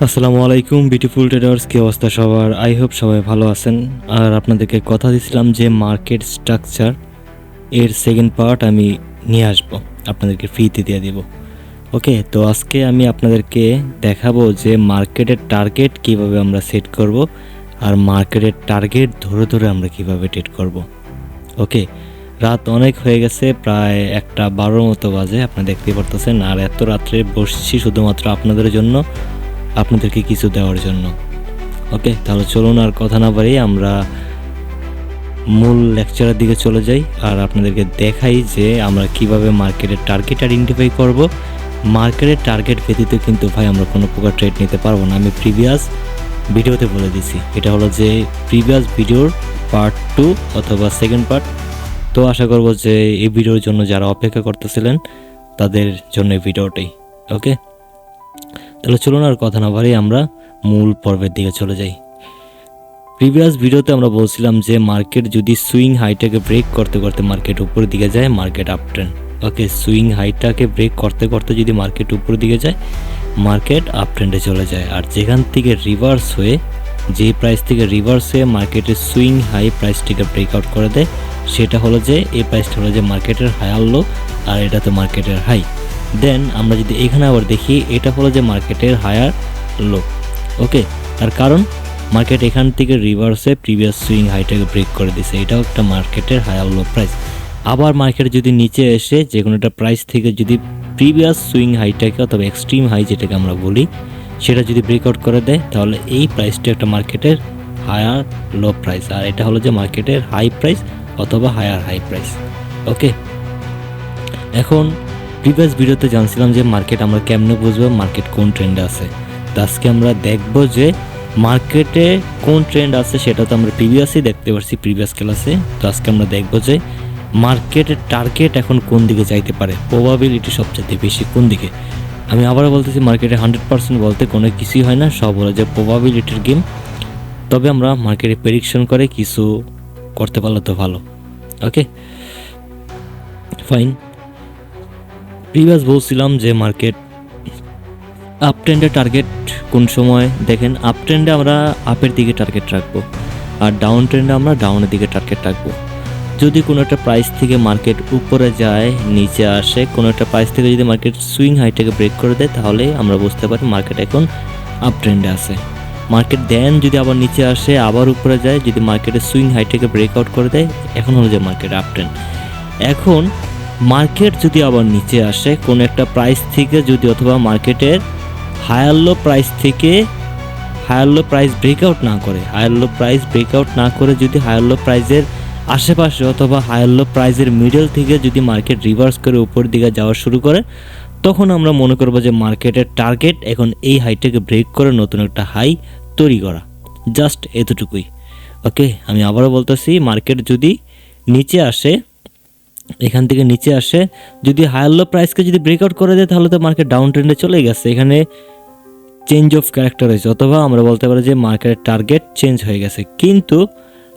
আসসালামু আলাইকুম beautiful traders, কি অবস্থা সবার? আই হোপ সবাই ভালো আছেন। আর আপনাদেরকে কথা দিয়েছিলাম যে মার্কেট স্ট্রাকচার এর সেকেন্ড পার্ট আমি নিয়ে আসব, আপনাদেরকে ফ্রিতে দিয়ে দেব। ওকে, তো আজকে আমি আপনাদেরকে দেখাবো যে মার্কেটের টার্গেট কিভাবে আমরা সেট করব আর মার্কেটের টার্গেট ধরে ধরে আমরা কিভাবে ট্রেড করব। ওকে, রাত অনেক হয়ে গেছে, প্রায় 1:12 মতো বাজে, আপনারা দেখতে পারতেছেন। আর এত রাত্রে বসছি শুধুমাত্র আপনাদের জন্য, আপনাদেরকে কিছু দেওয়ার জন্য। ওকে, তাহলে চলুন আর কথা না বাড়িয়ে আমরা মূল লেকচারের দিকে চলে যাই আর আপনাদেরকে দেখাই যে আমরা কিভাবে মার্কেটের টার্গেট আইডেন্টিফাই করব। মার্কেটের টার্গেট ব্যতীত কিন্তু ভাই আমরা কোনো প্রকার ট্রেড নিতে পারবো না। আমি প্রিভিয়াস ভিডিওতে বলে দিছি, এটা হলো যে প্রিভিয়াস ভিডিওর পার্ট 2 অথবা সেকেন্ড পার্ট। তো আশা করব যে এই ভিডিওর জন্য যারা অপেক্ষা করতেছিলেন তাদের জন্য এই ভিডিওটাই। ওকে, তাহলে চলুন আর কথা না বাড়িয়ে আমরা মূল পর্বের দিকে চলে যাই। প্রিভিয়াস ভিডিওতে আমরা বলছিলাম যে মার্কেট যদি সুইং হাইটাকে ব্রেক করতে করতে মার্কেট উপরের দিকে যায়, মার্কেট আপ ট্রেন্ড। ওকে, সুইং হাইটাকে ব্রেক করতে করতে যদি মার্কেট উপরের দিকে যায়, মার্কেট আপ ট্রেন্ডে চলে যায়। আর যেখান থেকে রিভার্স হয়ে, যে প্রাইস থেকে রিভার্স হয়ে মার্কেটের সুইং হাই প্রাইসটিকে ব্রেকআউট করে দেয়, সেটা হলো যে এই প্রাইসটা হলো যে মার্কেটের হায়ার লো, আর এটা তো মার্কেটের হাই। দেন আমরা যদি এখানে আবার দেখি, এটা হলো যে মার্কেটের হায়ার লো। ওকে, তার কারণ মার্কেট এখান থেকে রিভার্সে প্রিভিয়াস সুইং হাইটাকে ব্রেক করে দিছে, এটাও একটা মার্কেটের হায়ার লো প্রাইস। আবার মার্কেট যদি নিচে এসে যে কোনো একটা প্রাইস থেকে যদি প্রিভিয়াস সুইং হাইটাকে অথবা এক্সট্রিম হাই যেটাকে আমরা বলি সেটা যদি ব্রেকআউট করে দেয়, তাহলে এই প্রাইসটা একটা মার্কেটের হায়ার লো প্রাইস, আর এটা হলো যে মার্কেটের হাই প্রাইস অথবা হায়ার হাই প্রাইস। ওকে, এখন প্রিভিয়াস ভিডিওতে জানছিলাম যে মার্কেট আমরা কেমনে বুঝবো মার্কেট কোন ট্রেন্ডে আছে। তো আজকে আমরা দেখব যে মার্কেটে কোন ট্রেন্ড আছে, সেটা তো আমরা প্রিভিয়াসই দেখতে পারছি প্রিভিয়াস ক্লাসে। তো আজকে আমরা দেখব যে মার্কেটের টার্গেট এখন কোন দিকে যাইতে পারে, প্রবাবিলিটি সবচেয়ে বেশি কোন দিকে। আমি আবারও বলতেছি, মার্কেটে 100% বলতে কোনো কিছুই হয় না, সব হলো যে প্রবাবিলিটির গেম। তবে আমরা মার্কেটে প্রেডিকশন করে কিছু করতে পারলে তো ভালো। ওকে, ফাইন। প্রিভিয়াস বলছিলাম যে মার্কেট আপ ট্রেন্ডে টার্গেট কোন সময়, দেখেন আপ ট্রেন্ডে আমরা আপের দিকে টার্গেট রাখবো, আর ডাউন ট্রেন্ডে আমরা ডাউনের দিকে টার্গেট রাখবো। যদি কোনো একটা প্রাইস থেকে মার্কেট উপরে যায়, নিচে আসে, কোনো একটা প্রাইস থেকে যদি মার্কেট সুইং হাইটাকে ব্রেক করে দেয়, তাহলে আমরা বুঝতে পারি মার্কেট এখন আপ ট্রেন্ডে আছে। মার্কেট দেন যদি আবার নিচে আসে, আবার উপরে যায়, যদি মার্কেটের সুইং হাইটাকে ব্রেকআউট করে দেয়, এখন হলো যে মার্কেট আপ ট্রেন্ড। এখন মার্কেট যদি আবার নিচে আসে কোনো একটা প্রাইস থেকে, যদি অথবা মার্কেটের হায়ার লো প্রাইস থেকে হায়ার লো প্রাইস ব্রেকআউট না করে, হায়ার লো প্রাইস ব্রেকআউট না করে যদি হায়ার লো প্রাইসের আশেপাশে অথবা হায়ার লো প্রাইসের মিডল থেকে যদি মার্কেট রিভার্স করে উপরের দিকে যাওয়া শুরু করে, তখন আমরা মনে করবো যে মার্কেটের টার্গেট এখন এই হাইটাকে ব্রেক করে নতুন একটা হাই তৈরি করা। জাস্ট এতটুকুই। ওকে, আমি আবারও বলতেছি, মার্কেট যদি নিচে আসে, এখান থেকে নিচে আসে, যদি হায়ার লো প্রাইসকে যদি ব্রেকআউট করে দেয়, তাহলে তো মার্কেট ডাউন ট্রেন্ডে চলে গেছে, এখানে চেঞ্জ অফ ক্যারেক্টার হয়েছে, অথবা আমরা বলতে পারি যে মার্কেটের টার্গেট চেঞ্জ হয়ে গেছে। কিন্তু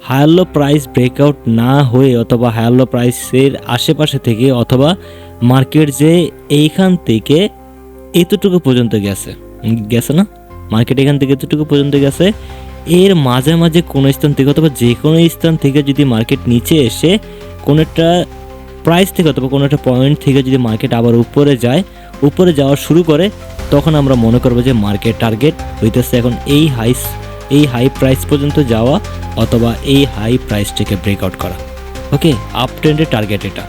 হায়ার লো প্রাইস ব্রেকআউট না হয়ে অথবা হায়ার লো প্রাইসের আশেপাশে থেকে, অথবা মার্কেট যে এইখান থেকে এতটুকু পর্যন্ত গেছে না, মার্কেট এখান থেকে এতটুকু পর্যন্ত গেছে, এর মাঝে মাঝে কোনো স্থান থেকে অথবা যে কোনো স্থান থেকে যদি মার্কেট নিচে এসে কোনো একটা প্রাইস থেকে অথবা কোনো একটা পয়েন্ট থেকে যদি মার্কেট আবার উপরে যাওয়া শুরু করে, তখন আমরা মনে করবো যে মার্কেট টার্গেট হইতেছে এখন এই হাই প্রাইস পর্যন্ত যাওয়া অথবা এই হাই প্রাইসটাকে ব্রেকআউট করা। ওকে, আপ ট্রেন্ডের টার্গেট এটা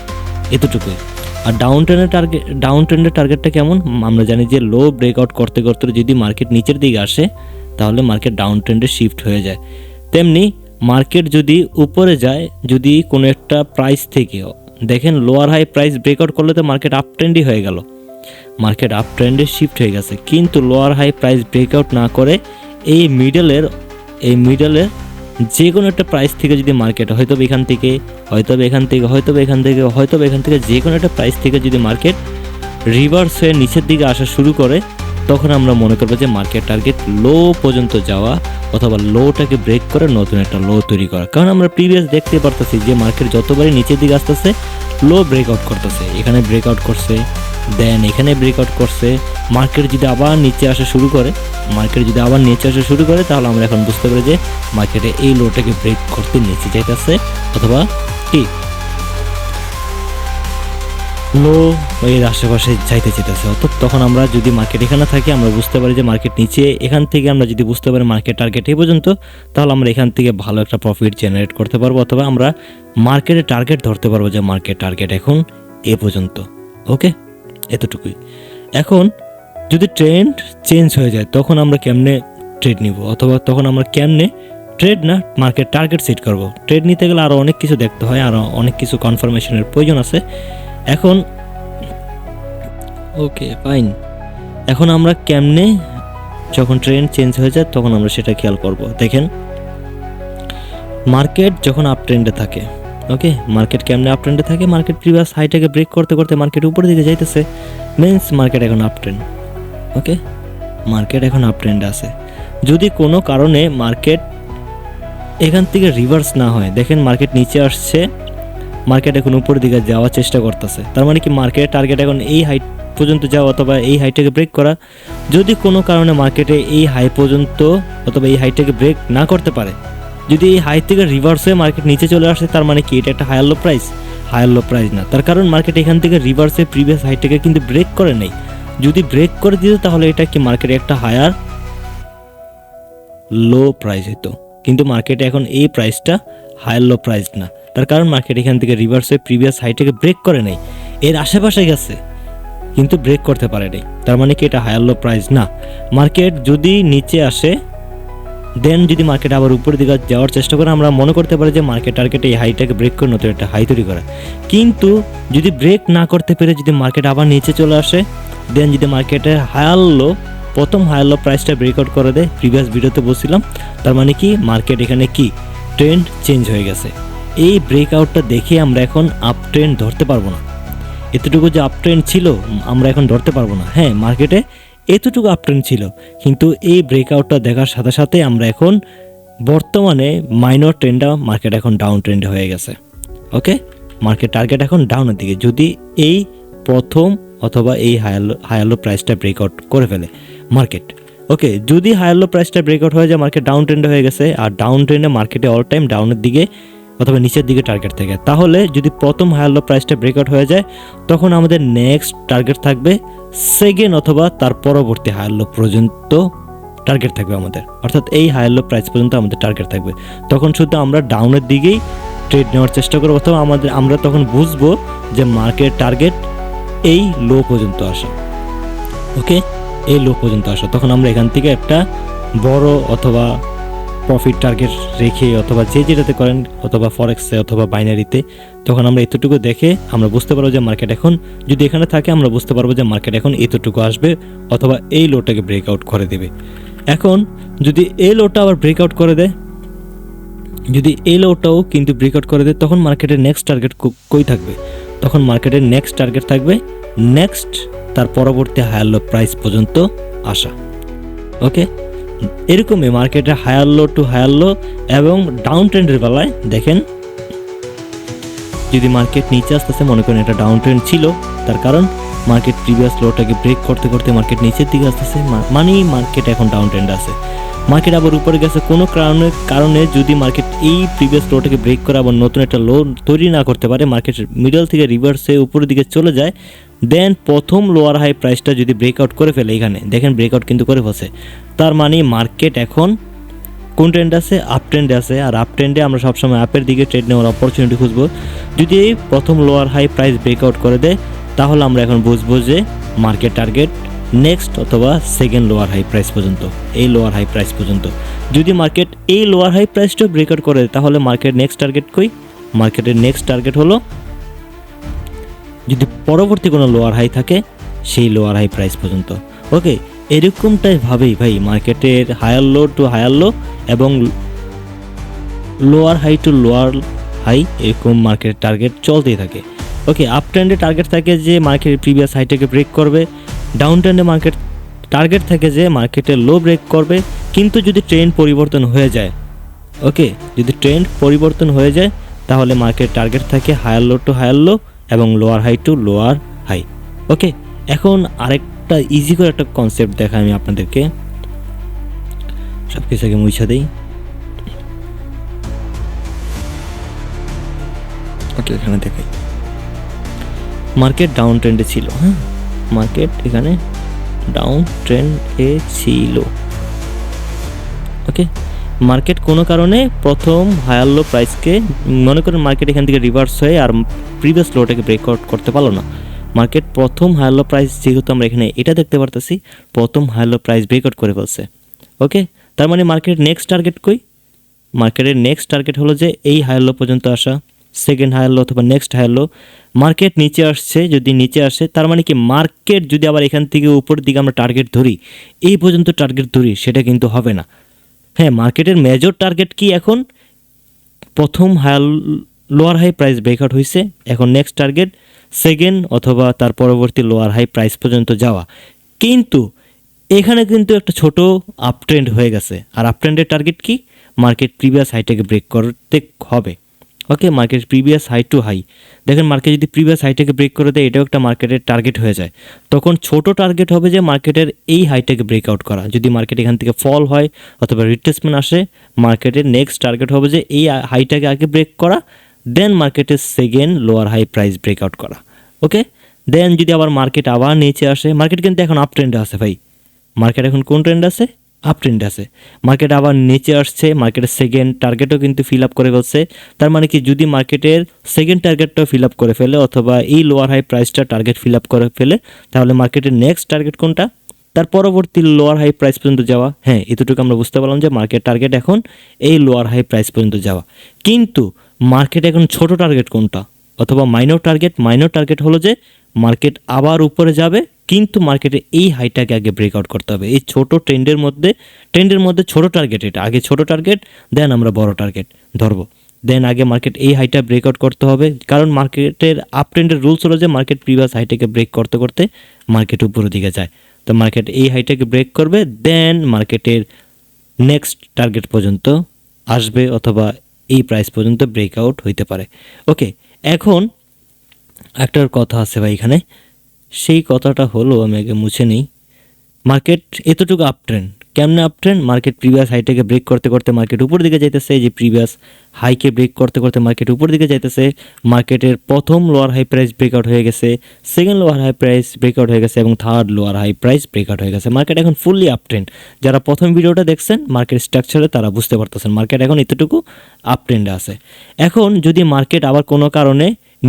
এতটুকুই। আর ডাউন ট্রেন্ডের টার্গেটটা কেমন, আমরা জানি যে লো ব্রেকআউট করতে করতে যদি মার্কেট নিচের দিকে আসে, তাহলে মার্কেট ডাউন ট্রেন্ডে শিফট হয়ে যায়। তেমনি মার্কেট যদি উপরে যায়, যদি কোনো একটা প্রাইস থেকে, দেখেন লোয়ার হাই প্রাইস ব্রেকআউট করলে তো মার্কেট আপ ট্রেন্ডই হয়ে গেল, মার্কেট আপ ট্রেন্ডে শিফট হয়ে গেছে। কিন্তু লোয়ার হাই প্রাইস ব্রেকআউট না করে এই মিডলের যে কোনো একটা প্রাইস থেকে যদি মার্কেট হয়তো এখান থেকে যে কোনো একটা প্রাইস থেকে যদি মার্কেট রিভার্স হয়ে নিচের দিকে আসা শুরু করে, তখন আমরা মনে করবো যে মার্কেট টার্গেট লো পর্যন্ত যাওয়া অথবা লোটাকে ব্রেক করে নতুন একটা লো তৈরি করা। কারণ আমরা প্রিভিয়াস দেখতে পারতেছি যে মার্কেট যতবারই নিচের দিকে আসতেছে লো ব্রেকআউট করতেছে, এখানে ব্রেকআউট করছে, দেন এখানে ব্রেকআউট করছে। মার্কেট যদি আবার নিচে আসা শুরু করে তাহলে আমরা এখন বুঝতে পারি যে মার্কেটে এই লোটাকে ব্রেক করতে নিচে যাইতেছে অথবা কি লো এর আশেপাশে যাইতে চেতেছে। অর্থাৎ তখন আমরা যদি মার্কেট এখানে থাকি আমরা বুঝতে পারি যে মার্কেট নিচে, এখান থেকে আমরা যদি বুঝতে পারি মার্কেট টার্গেট এই পর্যন্ত, তাহলে আমরা এখান থেকে ভালো একটা প্রফিট জেনারেট করতে পারবো অথবা আমরা মার্কেটের টার্গেট ধরতে পারবো যে মার্কেট টার্গেট এখন এ পর্যন্ত। ওকে, এতটুকুই। এখন যদি ট্রেন্ড চেঞ্জ হয়ে যায় তখন আমরা কেমনে ট্রেড নিব অথবা তখন আমরা কেমনে ট্রেড না মার্কেট টার্গেট সেট করব। ট্রেড নিতে গেলে আরও অনেক কিছু দেখতে হয়, আরও অনেক কিছু কনফার্মেশনের প্রয়োজন আছে। এখন ওকে ফাইন, এখন আমরা কেমনে যখন ট্রেন্ড চেঞ্জ হয়ে যায় তখন আমরা সেটা খেয়াল করব। দেখেন মার্কেট যখন আপ ট্রেন্ডে থাকে, ওকে, মার্কেট কেমনে আপ ট্রেন্ডে থাকে, মার্কেট প্রিভিয়াস হাইটাকে ব্রেক করতে করতে মার্কেট উপরের দিকে যাইতেছে, মিন্স মার্কেট এখন আপ ট্রেন্ড। ওকে, মার্কেট এখন আপ ট্রেন্ডে আছে। যদি কোনো কারণে মার্কেট এখান থেকে রিভার্স না হয়, দেখেন মার্কেট নিচে আসছে, মার্কেট এখন উপরের দিকে যাওয়ার চেষ্টা করতেছে, তার মানে কি মার্কেটের টার্গেট এখন এই হাইট পর্যন্ত যাওয়া অথবা এই হাইটাকে ব্রেক করা। যদি কোনো কারণে মার্কেটে এই হাই পর্যন্ত অথবা এই হাইটাকে ব্রেক না করতে পারে, যদি এই হাই থেকে রিভার্স হয়ে মার্কেট নিচে চলে আসে, তার মানে কি এটা একটা হায়ার লো প্রাইস না। তার কারণ মার্কেট এখান থেকে রিভার্সে প্রিভিয়াস হাইটাকে কিন্তু ব্রেক করে নেই। যদি ব্রেক করে দিত তাহলে এটা কি মার্কেটে একটা হায়ার লো প্রাইস হতো, কিন্তু মার্কেটে এখন এই প্রাইসটা হায়ার লো প্রাইস না। তার কারণ মার্কেট এখান থেকে রিভার্সে প্রিভিয়াস হাইটাকে ব্রেক করে নেই, এর আশেপাশে গেছে কিন্তু ব্রেক করতে পারে নাই, তার মানে কি এটা হায়ার লো প্রাইস না। মার্কেট যদি নিচে আসে দেন যদি মার্কেট আবার উপরের দিকে যাওয়ার চেষ্টা করে, আমরা মনে করতে পারি যে মার্কেট টার্গেট এই হাইটাকে ব্রেক করে নতুন একটা হাই তৈরি করা। কিন্তু যদি ব্রেক না করতে পেরে যদি মার্কেট আবার নিচে চলে আসে, দেন যদি মার্কেটের প্রথম হায়ার লো প্রাইসটা ব্রেকআউট করে দেয়, প্রিভিয়াস ভিডিওতে বলছিলাম, তার মানে কি মার্কেট এখানে কি ট্রেন্ড চেঞ্জ হয়ে গেছে। এই ব্রেকআউটটা দেখে আমরা এখন আপ ট্রেন্ড ধরতে পারবো না। এতটুকু যে আপ ট্রেন্ড ছিল আমরা এখন ধরতে পারবো না। হ্যাঁ, মার্কেটে এতটুকু আপ ট্রেন্ড ছিল, কিন্তু এই ব্রেকআউটটা দেখার সাথে সাথে আমরা এখন বর্তমানে মাইনর ট্রেন্ডটা মার্কেট এখন ডাউন ট্রেন্ড হয়ে গেছে। ওকে, মার্কেট টার্গেট এখন ডাউনের দিকে যদি এই প্রথম অথবা এই হায়ার লো প্রাইসটা ব্রেকআউট করে ফেলে মার্কেট। ওকে, যদি হায়ার লো প্রাইসটা ব্রেকআউট হয়ে যায় মার্কেট ডাউন ট্রেন্ডে হয়ে গেছে, আর ডাউন ট্রেন্ডে মার্কেটে অল টাইম ডাউনের দিকে অথবা নিচের দিকে টার্গেট থাকে, তাহলে যদি প্রথম হায়ার লো প্রাইসটা ব্রেকআউট হয়ে যায় তখন আমাদের নেক্সট টার্গেট থাকবে সেকেন্ড অথবা তার পরবর্তী হায়ার লো পর্যন্ত টার্গেট থাকবে আমাদের, অর্থাৎ এই হায়ার লো প্রাইস পর্যন্ত আমাদের টার্গেট থাকবে। তখন শুধু আমরা ডাউনের দিকেই ট্রেড নেওয়ার চেষ্টা করবো অথবা আমরা তখন বুঝবো যে মার্কেট টার্গেট এই লো পর্যন্ত আসা। ওকে, এই লো পর্যন্ত আসা, তখন আমরা এখান থেকে একটা বড় অথবা প্রফিট টার্গেট রেখে অথবা যে যেটাতে করেন অথবা ফরেক্সে অথবা বাইনারিতে, তখন আমরা এতটুকু দেখে আমরা বুঝতে পারবো যে মার্কেট এখন যদি এখানে থাকে আমরা বুঝতে পারবো যে মার্কেট এখন এতটুকু আসবে অথবা এই লোটাকে ব্রেকআউট করে দেবে। এখন যদি এই লোটা আবার ব্রেকআউট করে দেয়, যদি এই লোটাও কিন্তু ব্রেকআউট করে দেয়, তখন মার্কেটের নেক্সট টার্গেট কই থাকবে, তখন মার্কেটের নেক্সট টার্গেট থাকবে নেক্সট তার পরবর্তী হায়ার লো প্রাইস পর্যন্ত আসা। ওকে, এরকমই মার্কেটের higher low to higher low এবং ডাউন ট্রেন্ডের বেলায় দেখেন যদি মার্কেট নিচে আসতেছে, মনে করেন এটা ডাউন ট্রেন্ড ছিল, তার কারণ মার্কেট প্রিভিয়াস লোটাকে ব্রেক করতে করতে মার্কেট নিচের দিকে আসতেছে, মানেই মার্কেট এখন ডাউন ট্রেন্ড আছে। মার্কেট আবার উপরে গেছে কোনো কারণে যদি মার্কেট এই প্রিভিয়াস লোটাকে ব্রেক করে আবার নতুন একটা লো তৈরি না করতে পারে, মার্কেট মিডল থেকে রিভার্সে উপরের দিকে চলে যায়, দেন প্রথম লোয়ার হাই প্রাইসটা যদি ব্রেকআউট করে ফেলে, এখানে দেখেন ব্রেকআউট কিন্তু করে ফেলছে, তার মানে মার্কেট এখন কোন ট্রেন্ড আছে, আপ ট্রেন্ডে আছে। আর আপ ট্রেন্ডে আমরা সবসময় আপের দিকে ট্রেড নেওয়ার অপরচুনিটি খুঁজবো। যদি এই প্রথম লোয়ার হাই প্রাইস ব্রেকআউট করে দেয় তাহলে আমরা এখন বুঝবো যে মার্কেট টার্গেট নেক্সট অথবা সেকেন্ড লোয়ার হাই প্রাইস পর্যন্ত, এই লোয়ার হাই প্রাইস পর্যন্ত। যদি মার্কেট এই লোয়ার হাই প্রাইসটা ব্রেকআউট করে দেয় তাহলে মার্কেট নেক্সট টার্গেট কই, মার্কেটের নেক্সট টার্গেট হলো যদি পরবর্তী কোনো লোয়ার হাই থাকে সেই লোয়ার হাই প্রাইস পর্যন্ত। ওকে, এরকমটাই ভাবেই ভাই মার্কেটের higher low to higher low এবং lower high to lower high এরকম মার্কেটের টার্গেট চলতেই থাকে। ওকে, আপ ট্রেন্ডে টার্গেট থাকে যে মার্কেট প্রিভিয়াস হাইটাকে ব্রেক করবে, ডাউন ট্রেন্ডে মার্কেট টার্গেট থাকে যে মার্কেটে লো ব্রেক করবে, কিন্তু যদি ট্রেন্ড পরিবর্তন হয়ে যায়, ওকে, যদি ট্রেন্ড পরিবর্তন হয়ে যায় তাহলে মার্কেট টার্গেট থাকে higher low to higher low এবং lower high to lower high. Okay, এখন আরেকটা ইজি করে একটা কনসেপ্ট দেখাই আমি আপনাদেরকে, সব কিছু আগে মুছে দিই। ওকে, এখানে দেখাই মার্কেট ডাউন ট্রেন্ডে ছিল। হ্যাঁ, মার্কেট এখানে ডাউন ট্রেন্ডে ছিল। ওকে, মার্কেট কোনো কারণে প্রথম হায়ার লো প্রাইসকে, মনে করেন মার্কেট এখান থেকে রিভার্স হয়ে আর প্রিভিয়াস লোটাকে ব্রেকআউট করতে পারলো না। মার্কেট প্রথম হায়ার লো প্রাইস, যেহেতু আমরা এখানে এটা দেখতে পারতেছি, প্রথম হায়ার লো প্রাইস ব্রেকআউট করে ফেলছে। ওকে, তার মানে মার্কেটের নেক্সট টার্গেট কই? মার্কেটের নেক্সট টার্গেট হলো যে এই হায়ার লো পর্যন্ত আসা, সেকেন্ড হায়ার লো অথবা নেক্সট হায়ার লো। মার্কেট নিচে আসছে, যদি নিচে আসে তার মানে কি মার্কেট যদি আবার এখান থেকে উপরের দিকে আমরা টার্গেট ধরি, এই পর্যন্ত টার্গেট ধরি, সেটা কিন্তু হবে না। হ্যাঁ, মার্কেটের মেজর টার্গেট কি এখন? প্রথম higher lower high price breakout হয়েছে, এখন নেক্সট টার্গেট সেকেন্ড অথবা তার পরবর্তী লোয়ার হাই প্রাইস পর্যন্ত যাওয়া। কিন্তু এখানে কিন্তু একটা ছোট আপ ট্রেন্ড হয়ে গেছে, আর আপ ট্রেন্ডের টার্গেট কি? মার্কেট প্রিভিয়াস হাইটাকে ব্রেক করতে হবে। Okay, market previous high to high, দেখেন মার্কেট যদি প্রিভিয়াস হাইটাকে ব্রেক করে দেয়, এটাও একটা মার্কেটের টার্গেট হয়ে যায়। তখন ছোট টার্গেট হবে যে মার্কেটের এই হাইটাকে ব্রেকআউট করা। যদি মার্কেট এখান থেকে ফল হয় অথবা রিট্রেসমেন্ট আসে, মার্কেটের নেক্সট টার্গেট হবে যে এই হাইটাকে আগে ব্রেক করা, দেন মার্কেটের second lower high price breakout করা। ওকে, দেন যদি আবার মার্কেট আবার নিচে আসে, মার্কেট কিন্তু এখন আপ ট্রেন্ডে আছে ভাই, মার্কেট এখন কোন ট্রেন্ড আছে? আপ ট্রেন্ড আছে। মার্কেট আবার নিচে আসছে, মার্কেটের সেকেন্ড টার্গেটও কিন্তু ফিল আপ করে ফেলছে। তার মানে কি, যদি মার্কেটের সেকেন্ড টার্গেটটাও ফিল আপ করে ফেলে অথবা এই লোয়ার হাই প্রাইসটা টার্গেট ফিল আপ করে ফেলে, তাহলে মার্কেটের নেক্সট টার্গেট কোনটা? তার পরবর্তী লোয়ার হাই প্রাইস পর্যন্ত যাওয়া। হ্যাঁ, এতটুকু আমরা বুঝতে পারলাম যে মার্কেট টার্গেট এখন এই লোয়ার হাই প্রাইস পর্যন্ত যাওয়া। কিন্তু মার্কেট এখন ছোট টার্গেট কোনটা অথবা মাইনর টার্গেট? মাইনর টার্গেট হলো যে মার্কেট আবার উপরে যাবে, কিন্তু মার্কেটে এই হাইটাকে আগে ব্রেকআউট করতে হবে। এই ছোট ট্রেন্ডের মধ্যে ছোট টার্গেট, এটা আগে ছোট টার্গেট, দেন আমরা বড় টার্গেট ধরবো। দেন আগে মার্কেট এই হাইটা ব্রেকআউট করতে হবে, কারণ মার্কেটের আপ ট্রেন্ডের রুলস হলো যে মার্কেট প্রিভিয়াস হাইটাকে ব্রেক করতে করতে মার্কেট উপরের দিকে যায়। তো মার্কেট এই হাইটাকে ব্রেক করবে, দেন মার্কেটের নেক্সট টার্গেট পর্যন্ত আসবে অথবা এই প্রাইস পর্যন্ত ব্রেকআউট হইতে পারে। ওকে, এখন একটার কথা আছে ভাই এখানে, সেই কথাটা হলো, আমি আগে মুছে নিই। মার্কেট এতটুকু আপ ট্রেন্ড, কেমনে আপ ট্রেন্ড? মার্কেট প্রিভিয়াস হাইটাকে ব্রেক করতে করতে মার্কেট উপর দিকে যাইতেছে, যে প্রিভিয়াস হাইকে ব্রেক করতে করতে মার্কেট উপর দিকে যাইতেছে। মার্কেটের প্রথম লোয়ার হাই প্রাইস ব্রেকআউট হয়ে গেছে, second lower high price breakout হয়ে গেছে এবং third lower high price breakout হয়ে গেছে। মার্কেট এখন ফুললি আপ ট্রেন্ড। যারা প্রথম ভিডিওটা দেখছেন মার্কেট স্ট্রাকচারে, তারা বুঝতে পারতেছেন মার্কেট এখন এতটুকু আপ ট্রেন্ডে আছে। এখন যদি মার্কেট আবার কোনো কারণে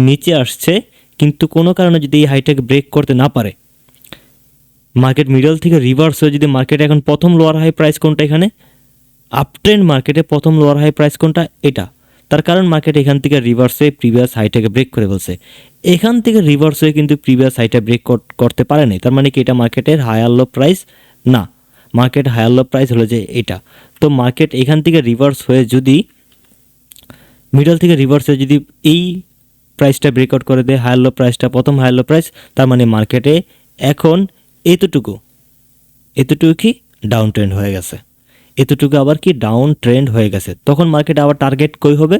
নিচে আসছে, কিন্তু কোনো কারণে যদি এই হাইটাকে ব্রেক করতে না পারে, মার্কেট মিডল থেকে রিভার্স হয়ে যদি মার্কেট এখন প্রথম লোয়ার হাই প্রাইস কোনটা? এখানে আপ ট্রেন্ড মার্কেটে প্রথম লোয়ার হাই প্রাইস কোনটা? এটা। তার কারণ মার্কেট এখান থেকে রিভার্স হয়ে প্রিভিয়াস হাইটাকে ব্রেক করে ফেলছে। এখান থেকে রিভার্স হয়ে কিন্তু প্রিভিয়াস হাইটা ব্রেক করতে পারে নাই। তার মানে কি, এটা মার্কেটের হায়ার লো প্রাইস না, মার্কেট হায়ার লো প্রাইস হলো যে এটা। তো মার্কেট এখান থেকে রিভার্স হয়ে যদি মিডল থেকে রিভার্স হয়ে যদি এই প্রাইসটা ব্রেকআউট করে দেয়, হায়ার লো প্রাইসটা, প্রথম হায়ার লো প্রাইস, তার মানে মার্কেটে এখন এতটুকু কি ডাউন ট্রেন্ড হয়ে গেছে, এতটুকু আবার কি ডাউন ট্রেন্ড হয়ে গেছে। তখন মার্কেট আবার টার্গেট কই হবে?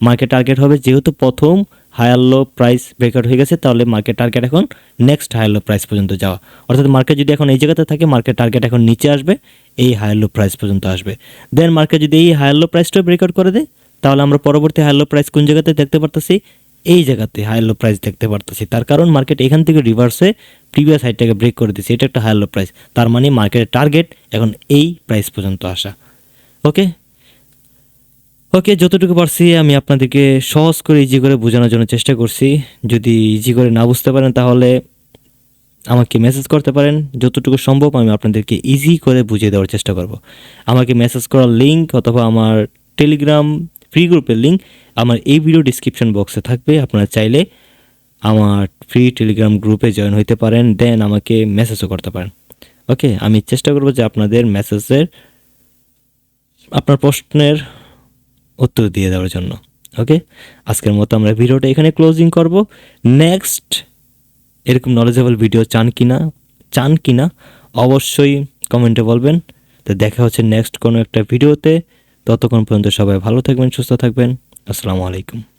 মার্কেট টার্গেট হবে, যেহেতু প্রথম হায়ার লো প্রাইস ব্রেকআউট হয়ে গেছে, তাহলে মার্কেট টার্গেট এখন নেক্সট হায়ার লো প্রাইস পর্যন্ত যাওয়া। অর্থাৎ মার্কেট যদি এখন এই জায়গাতে থাকে, মার্কেট টার্গেট এখন নিচে আসবে, এই হায়ার লো প্রাইস পর্যন্ত আসবে। দেন মার্কেট যদি এই হায়ার লো প্রাইসটা ব্রেকআউট করে দেয়, তাহলে আমরা পরবর্তী হায়ার লো প্রাইস কোন জায়গাতে দেখতে পারতেছি? এই জায়গাতে হায়ার লো প্রাইস দেখতে পারতেছি। তার কারণ মার্কেট এখান থেকে রিভার্সে প্রিভিয়াস হাইটাকে ব্রেক করে দিচ্ছে, এটা একটা হায়ার লো প্রাইস। তার মানে মার্কেটের টার্গেট এখন এই প্রাইস পর্যন্ত আসা। ওকে, যতটুকু পারছি আমি আপনাদেরকে সহজ করে ইজি করে বোঝানোর জন্য চেষ্টা করছি। যদি ইজি করে না বুঝতে পারেন তাহলে আমাকে মেসেজ করতে পারেন, যতটুকু সম্ভব আমি আপনাদেরকে ইজি করে বুঝিয়ে দেওয়ার চেষ্টা করব। আমাকে মেসেজ করার লিঙ্ক অথবা আমার টেলিগ্রাম ফ্রি গ্রুপের লিঙ্ক আমার এই ভিডিও ডিসক্রিপশন বক্সে থাকবে। আপনারা চাইলে আমার ফ্রি টেলিগ্রাম গ্রুপে জয়েন হইতে পারেন, দেন আমাকে মেসেজও করতে পারেন। ওকে, আমি চেষ্টা করব যে আপনাদের মেসেজের, আপনার প্রশ্নের উত্তর দিয়ে দেওয়ার জন্য। ওকে, আজকের মতো আমরা ভিডিওটা এখানে ক্লোজিং করব। নেক্সট এরকম নলেজেবল ভিডিও চান কিনা অবশ্যই কমেন্টে বলবেন। তো দেখা হচ্ছে নেক্সট কোনো একটা ভিডিওতে। ততক্ষণ পর্যন্ত সবাই ভালো থাকবেন, সুস্থ থাকবেন। আসসালামু আলাইকুম।